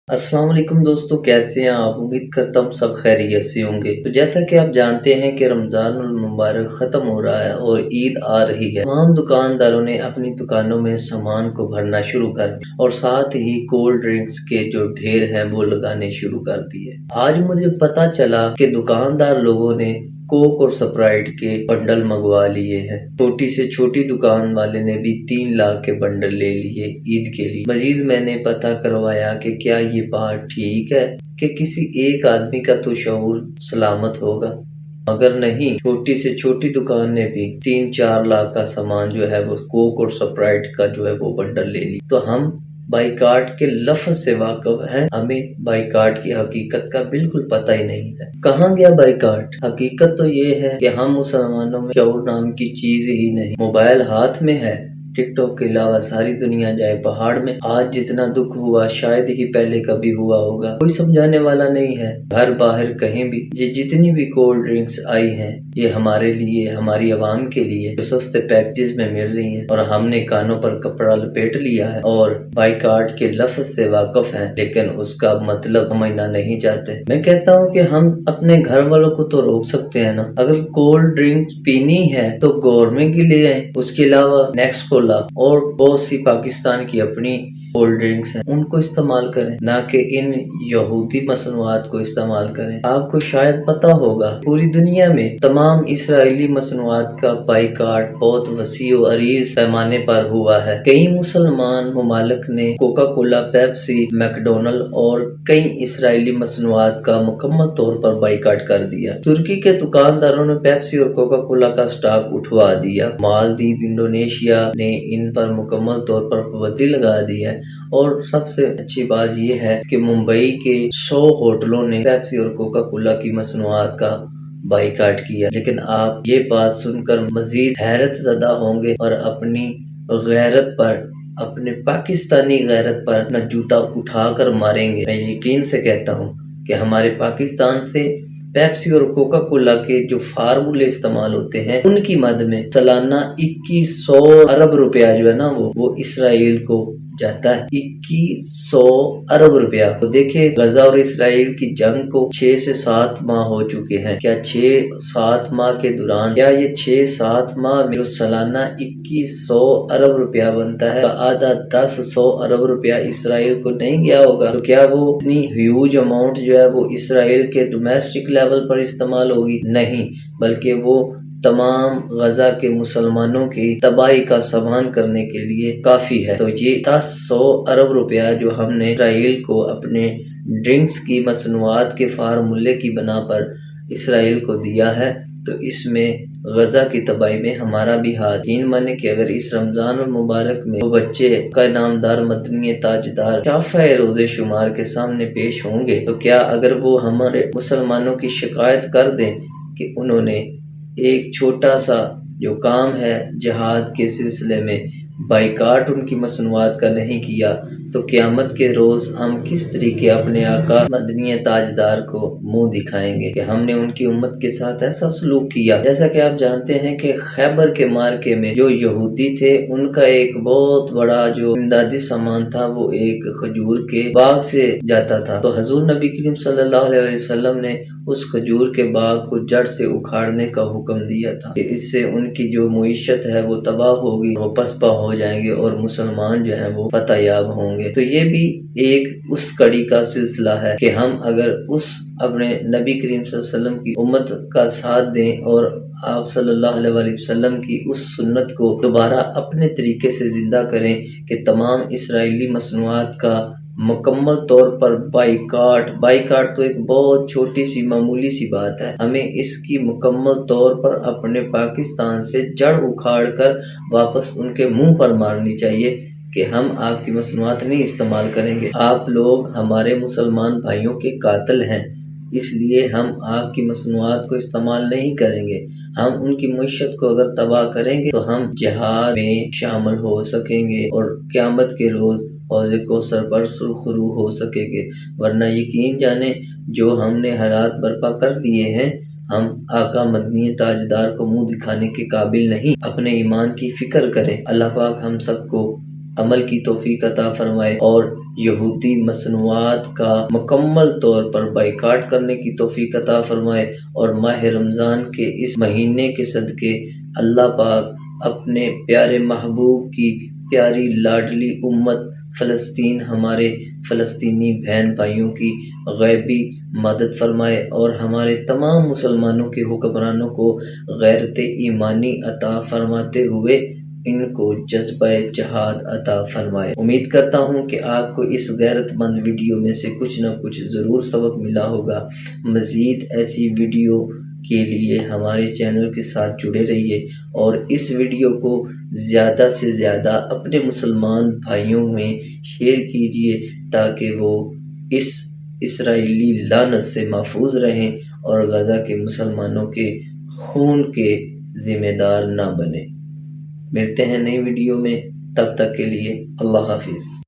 अस्सलाम वालेकुम दोस्तों, कैसे हैं आप? उम्मीद करता हूँ सब खैरियत से होंगे। तो जैसा कि आप जानते हैं कि रमज़ानुल मुबारक ख़त्म हो रहा है और ईद आ रही है। तमाम दुकानदारों ने अपनी दुकानों में सामान को भरना शुरू कर दिया और साथ ही कोल्ड ड्रिंक्स के जो ढेर हैं वो लगाने शुरू कर दिए। आज मुझे पता चला कि दुकानदार लोगों ने कोक और स्प्राइट के बंडल मंगवा लिए हैं। छोटी से छोटी दुकान वाले ने भी 3 लाख के बंडल ले लिए ईद के लिए। मजीद मैंने पता करवाया कि क्या ये बात ठीक है कि किसी एक आदमी का तो शऊर सलामत होगा, अगर नहीं छोटी से छोटी दुकान ने भी 3-4 लाख का सामान जो है वो कोक और स्प्राइट का जो है वो बंडल ले ली। तो हम बाइकाट के लफ्ज़ से वाकिफ हैं, हमें बाइकाट की हकीकत का बिल्कुल पता ही नहीं है। कहाँ गया बाइकाट? हकीकत तो ये है कि हम मुसलमानों में शऊर नाम की चीज़ ही नहीं। मोबाइल हाथ में है, टिकटॉक के अलावा सारी दुनिया जाए पहाड़ में। आज जितना दुख हुआ शायद ही पहले कभी हुआ होगा। कोई समझाने वाला नहीं है। घर बाहर कहीं भी ये जितनी भी कोल्ड ड्रिंक्स आई हैं ये हमारे लिए, हमारी आवाम के लिए जो सस्ते पैकेजेस में मिल रही हैं, और हमने कानों पर कपड़ा लपेट लिया है और बाइकाट के लफ्ज़ से वाकिफ हैं, लेकिन उसका मतलब समझना नहीं चाहते। मैं कहता हूँ कि हम अपने घर वालों को तो रोक सकते हैं ना। अगर कोल्ड ड्रिंक्स पीनी है तो गवर्नमेंट की ले आए, उसके अलावा नेक्स्ट और बहुत सी पाकिस्तान की अपनी कोल्ड ड्रिंक्स हैं उनको इस्तेमाल करें, ना कि इन यहूदी मसनूआत को इस्तेमाल करें। आपको शायद पता होगा पूरी दुनिया में तमाम इसराइली मसनूआत का बाइकाट बहुत वसी और अरीज पैमाने पर हुआ है। कई मुसलमान ममालिक ने कोका कोला, पेप्सी, मैकडोनल्ड और कई इसराइली मसनूआत का मुकम्मल तौर पर बाइकाट कर दिया। तुर्की के दुकानदारों ने पेप्सी और कोका कोला का स्टॉक उठवा दिया। मालदीव, इंडोनेशिया ने इन पर मुकम्मल तौर पर पाबंदी लगा दी है। और सबसे अच्छी बात यह है कि मुंबई के 100 होटलों ने पेप्सी और कोका कोला की मसनूआत का बाइकाट किया। लेकिन आप ये बात सुनकर मजीद हैरत ज़दा होंगे और अपनी गैरत पर, अपने पाकिस्तानी गैरत पर न जूता उठाकर मारेंगे। मैं यकीन से कहता हूँ कि हमारे पाकिस्तान से पेप्सी और कोका कोला के जो फार्मूले इस्तेमाल होते हैं उनकी मद में सालाना 2100 अरब रुपया जो है ना वो इसराइल को जाता है। 2100 अरब रुपया। तो देखिए, गजा और इसराइल की जंग को 6 से 7 माह हो चुके हैं। क्या 6-7 माह के दौरान क्या ये 6-7 माह में जो सालाना 2100 अरब रुपया बनता है, आधा 10-100 अरब रुपया इसराइल को नहीं गया होगा? तो क्या वो इतनी ह्यूज अमाउंट जो है वो इसराइल के डोमेस्टिक लेवल पर इस्तेमाल होगी? नहीं, बल्कि वो तमाम गजा के मुसलमानों की तबाही का सामान करने के लिए काफ़ी है। तो ये 10-100 अरब रुपया जो हमने इसराइल को अपने ड्रिंक्स की मसनूआत के फार्मूले की बना पर इसराइल को दिया है, तो इसमें गजा की तबाही में हमारा भी हाथ। यकीन माने कि अगर इस रमज़ान मुबारक में वो बच्चे का नामदार, मदनी ताजदार, शाफ़ा रोज़े शुमार के सामने पेश होंगे, तो क्या अगर वो हमारे मुसलमानों की शिकायत कर दें कि उन्होंने एक छोटा सा जो काम है जिहाद के सिलसिले में बाइकाट उनकी मसनूआत का नहीं किया, तो क़यामत के रोज़ हम किस तरीके अपने आका मदनी ताजदार को मुंह दिखाएंगे कि हमने उनकी उम्मत के साथ ऐसा सलूक किया। जैसा कि आप जानते हैं कि खैबर के मार्के में जो यहूदी थे उनका एक बहुत बड़ा जो इमदादी सामान था वो एक खजूर के बाग से जाता था। तो हजूर नबी करीम सल्लल्लाहु अलैहि वसल्लम ने उस खजूर के बाग को जड़ से उखाड़ने का हुक्म दिया था कि इससे उनकी जो मुईशत है वो तबाह होगी, वो पसपा हो जाएंगे और मुसलमान जो है वो फतहयाब होंगे। तो ये भी एक उस कड़ी का सिलसिला है कि हम अगर उस अपने नबी करीम सल्लल्लाहु अलैहि वसल्लम की उम्मत का साथ दें और आप सल्लल्लाहु अलैहि वसल्लम की उस सुन्नत को दोबारा अपने तरीके से ज़िंदा करें कि तमाम इसराइली मसनूआत का मुकम्मल तौर पर बाइकाट तो एक बहुत छोटी सी मामूली सी बात है। हमें इसकी मुकम्मल तौर पर अपने पाकिस्तान से जड़ उखाड़ कर वापस उनके मुंह पर मारनी चाहिए कि हम आपकी मसनूआत नहीं इस्तेमाल करेंगे। आप लोग हमारे मुसलमान भाइयों के कातिल हैं, इसलिए हम आपकी मसनूआत को इस्तेमाल नहीं करेंगे। हम उनकी मुईशत को अगर तबाह करेंगे तो हम जिहाद में शामिल हो सकेंगे और क़यामत के रोज़ हौज़े कौसर पर सुरखरू हो सकेंगे। वरना यकीन जाने जो हमने हालात बर्पा कर दिए हैं, हम आका मदनी ताजदार को मुंह दिखाने के काबिल नहीं। अपने ईमान की फ़िक्र करें। अल्लाह पाक हम सबको عمل کی توفیق عطا فرمائے اور یہودی مصنوعات کا مکمل طور پر بائیکاٹ کرنے کی توفیق عطا فرمائے، اور ماہ رمضان کے اس مہینے کے صدقے اللہ پاک اپنے پیارے محبوب کی پیاری لاڈلی امت فلسطین، ہمارے فلسطینی بہن بھائیوں کی غیبی مدد فرمائے، اور ہمارے تمام مسلمانوں کے حکمرانوں کو غیرت ایمانی عطا فرماتے ہوئے ان کو جذبہ جہاد عطا فرمائے۔ امید کرتا ہوں کہ آپ کو اس غیرت مند ویڈیو میں سے کچھ نہ کچھ ضرور سبق ملا ہوگا۔ مزید ایسی ویڈیو کے لیے ہمارے چینل کے ساتھ جڑے رہیے، اور اس ویڈیو کو زیادہ سے زیادہ اپنے مسلمان بھائیوں میں شیئر کیجیے تاکہ وہ اس اسرائیلی لعنت سے محفوظ رہیں اور غزہ کے مسلمانوں کے خون کے ذمہ دار نہ بنیں۔ ملتے ہیں نئی ویڈیو میں، تب تک کے لیے اللہ حافظ۔